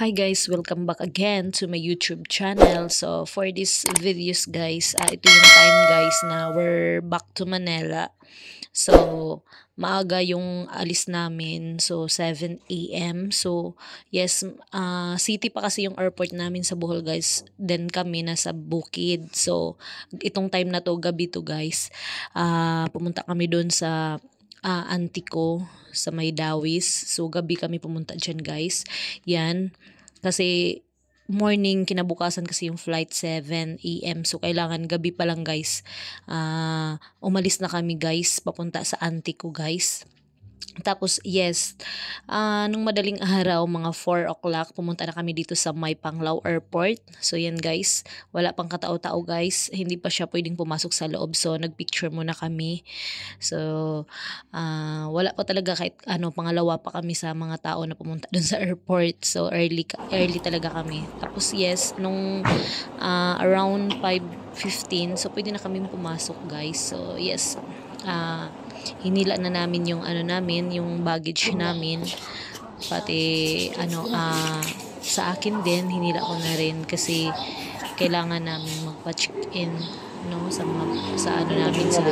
Hi guys, welcome back again to my YouTube channel. So for this videos guys, ito yung time guys na we're back to Manila. So maaga yung alis namin, so 7 a.m. So yes, city pa kasi yung airport namin sa Bohol guys. Then kami nasa Bukid. So itong time na to, gabi to guys. Pumunta kami doon sa auntie ko sa may Dawis. So gabi kami pumunta dyan guys. Yan. Kasi morning kinabukasan kasi yung flight 7 a.m. So kailangan gabi pa lang guys. Umalis na kami guys papunta sa auntie ko guys. Tapos yes, nung madaling araw, mga 4 o'clock, pumunta na kami dito sa May Panglao Airport. So yan guys, wala pang katao-tao guys, hindi pa siya pwedeng pumasok sa loob. So nagpicture muna kami. So wala pa talaga kahit pangalawa pa kami sa mga tao na pumunta dun sa airport. So early talaga kami. Tapos yes, nung around 5:15, so pwede na kami pumasok guys. So yes, hinila na namin yung yung baggage namin, pati sa akin din hinila ko na rin kasi kailangan namin magpa-check-in sa namin, sa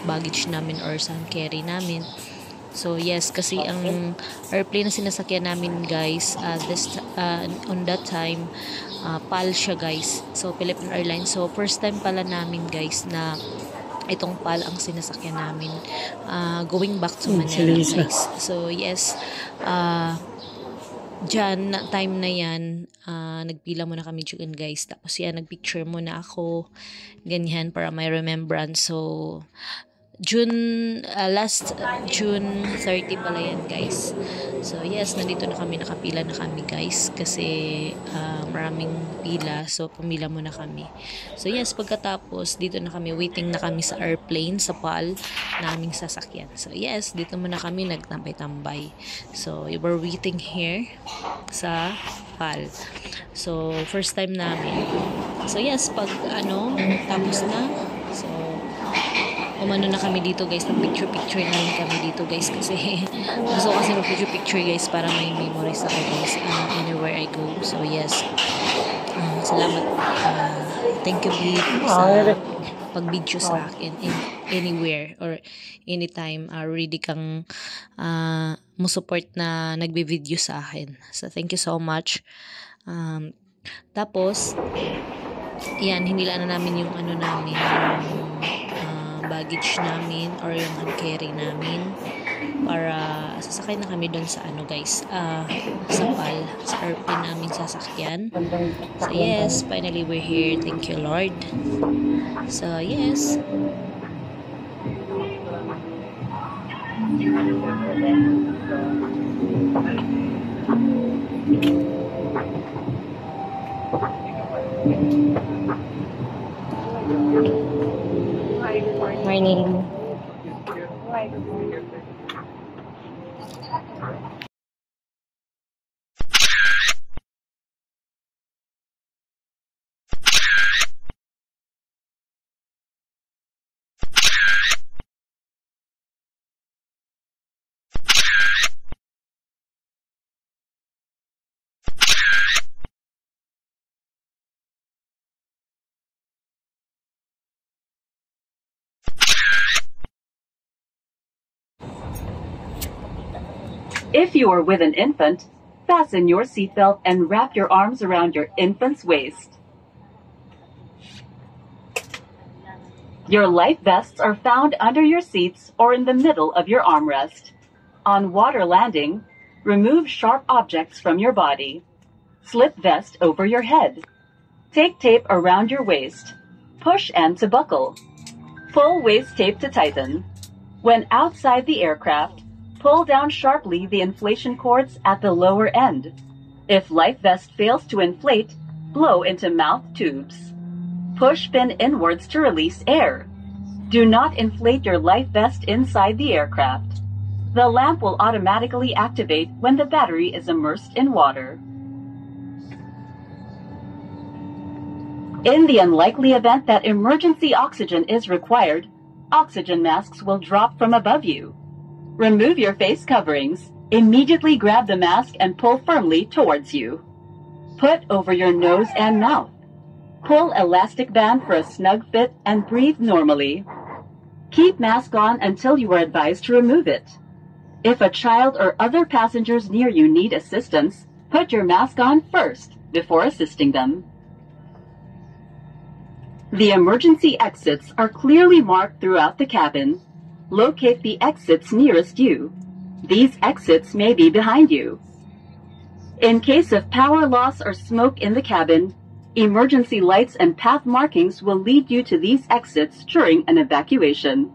baggage namin or sa carry namin. So yes, kasi ang airplane na sinasakyan namin guys, on that time, PAL siya guys. So Philippine Airlines. So first time pala namin guys na itong PAL ang sinasakyan namin going back to Manila guys. So yes, dyan time na yan, nagpila muna kami dyan guys. Tapos yan, nagpicture muna ako ganyan para may remembrance. So last June 30 pala yan guys. So yes, nandito na kami, nakapila na kami guys kasi maraming pila, so pumila muna kami. So yes, pagkatapos dito na kami, waiting na kami sa airplane, sa PAL naming sasakyan. So yes, dito muna kami nagtambay-tambay. So we were waiting here sa PAL. So first time namin. So yes, pag tapos na, so umano na kami dito guys, nag-picture na rin kami dito guys kasi gusto ko kasi mag-picture guys para may memories ako guys anywhere I go. So yes, salamat, thank you Viv sa pag-video sa akin anywhere or anytime. Ready kang mo-support na nagbe-video sa akin, so thank you so much. Tapos yan, hinila na namin yung namin, baggage namin or yung hand carry namin para sasakay na kami doon sa guys, sa PAL, sa airplane namin sasakyan. So yes, finally we're here, thank you Lord. So yes, morning. If you are with an infant, fasten your seatbelt and wrap your arms around your infant's waist. Your life vests are found under your seats or in the middle of your armrest. On water landing, remove sharp objects from your body. Slip vest over your head. Take tape around your waist. Push end to buckle. Pull waist tape to tighten. When outside the aircraft, pull down sharply the inflation cords at the lower end. If life vest fails to inflate, blow into mouth tubes. Push pin inwards to release air. Do not inflate your life vest inside the aircraft. The lamp will automatically activate when the battery is immersed in water. In the unlikely event that emergency oxygen is required, oxygen masks will drop from above you. Remove your face coverings. Immediately grab the mask and pull firmly towards you. Put over your nose and mouth. Pull elastic band for a snug fit and breathe normally. Keep mask on until you are advised to remove it. If a child or other passengers near you need assistance, put your mask on first before assisting them. The emergency exits are clearly marked throughout the cabin. Locate the exits nearest you. These exits may be behind you. In case of power loss or smoke in the cabin, emergency lights and path markings will lead you to these exits during an evacuation.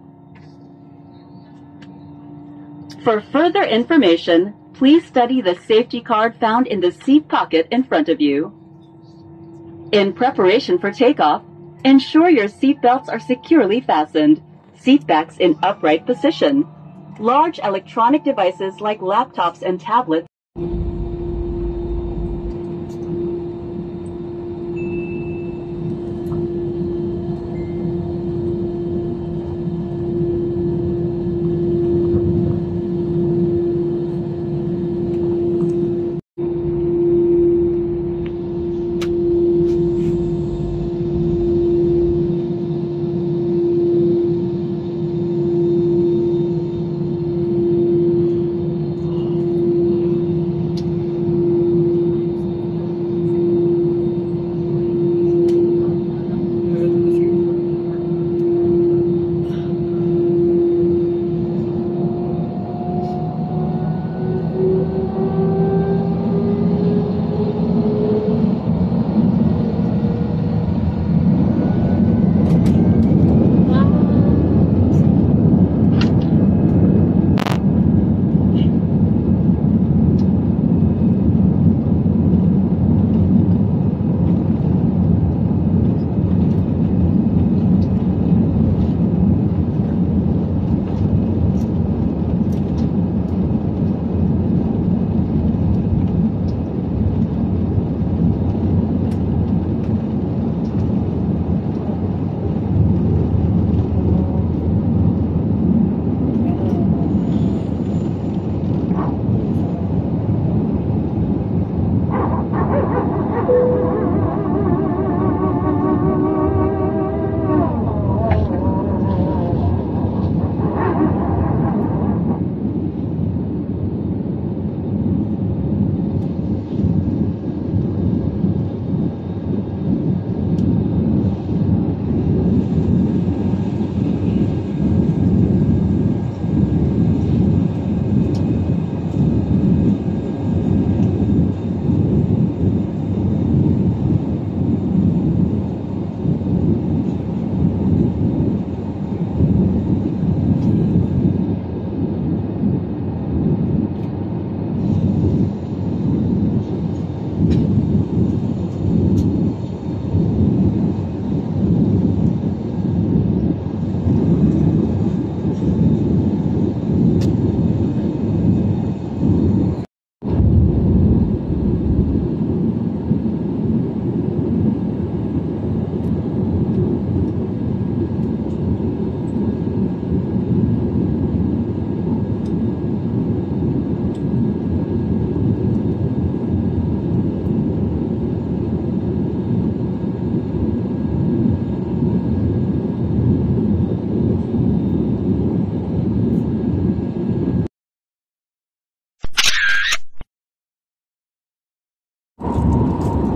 For further information, please study the safety card found in the seat pocket in front of you. In preparation for takeoff, ensure your seat belts are securely fastened, seat backs in upright position. Large electronic devices like laptops and tablets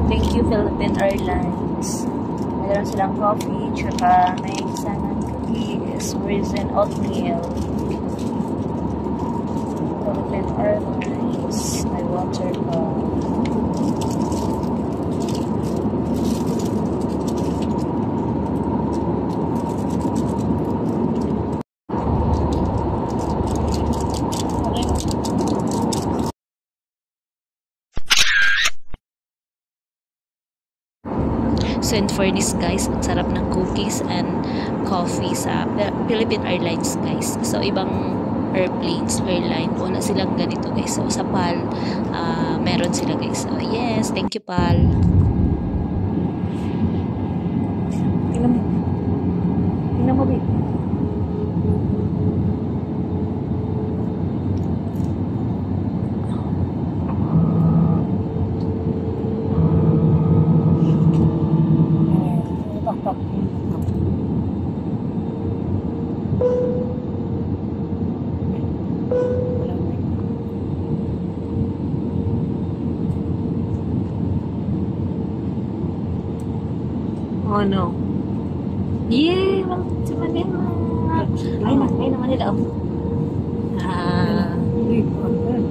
Thank you, Philippine Airlines. Meron silang coffee, tsaka may isanan cookies, raisin oatmeal. Philippine Airlines. May water pa. So, and for this guys, ang sarap ng cookies and coffee sa Philippine Airlines guys. So, ibang airline, wala silang ganito guys. So, sa PAL, meron sila guys. So, yes, thank you PAL. Tingnan mo. Tingnan mo, babe. Oh no. Yay! Welcome to Manila! Ay na Manila. Hindi,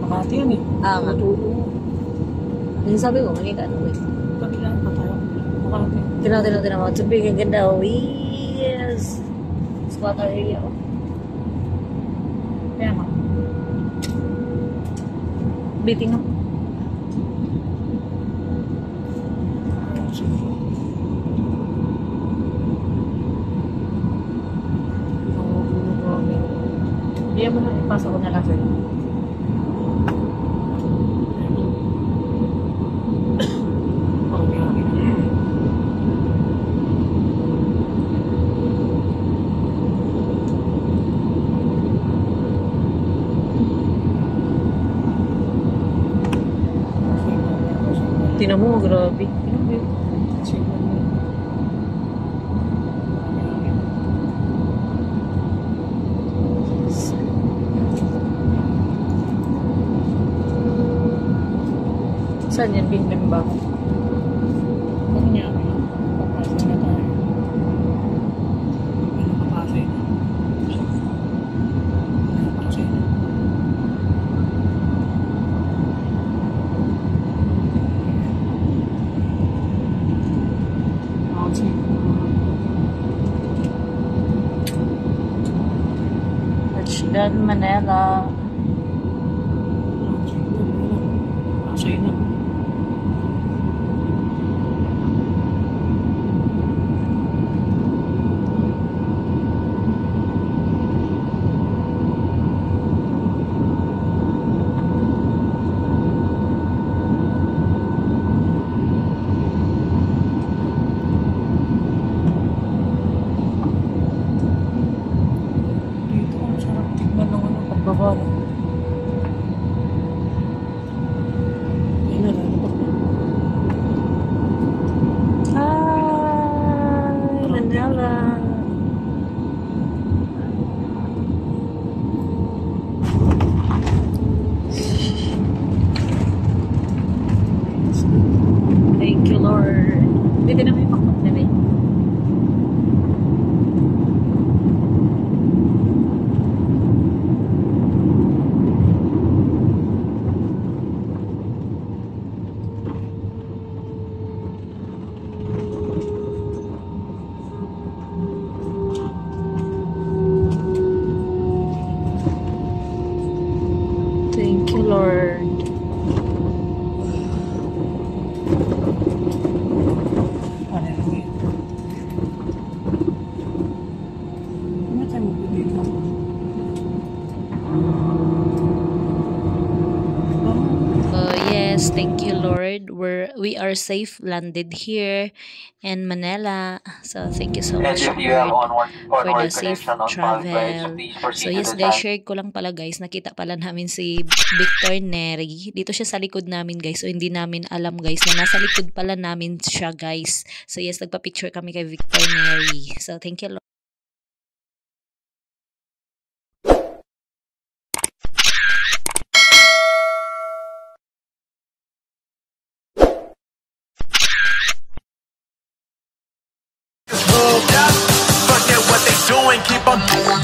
Makati yan eh. Nga. Yung sabi ko, Manila ano eh. Kabilaan pa tayo. Makati. Tinaw mo. Tubig ang ganda. Yes! Squatter area. Kaya nga. Biting ako. Hindi mo na ipasa ko na lang sa'yo. Tinan mo, grabe. Saan yan? Bingbing ba? Kung niya, papasok na tayo. Ano papasok na? Papasok na. Touchdown, Manila. Papasok na. Dito ang sarap tignan ng pagbaba. Ayun na, lalabas na. Hi, Manila. Thank you, Lord. Dito na may pakpak na rin. Thank you, Lord. Hallelujah. Ano tayo dito? Yes, thank you, Lord. We are safe landed here in Manila. So thank you so And much, if you have Lord, for onward the safe connection on Palm Flight, so travel. please So proceed to yes the guys, time. share ko lang pala guys, nakita pala namin si Victor Neri. Dito siya sa likod namin guys. So hindi namin alam guys na nasa likod pala namin siya guys. So yes, nagpa-picture kami kay Victor Neri. So thank you, Lord. Forget what they doing, keep on doing.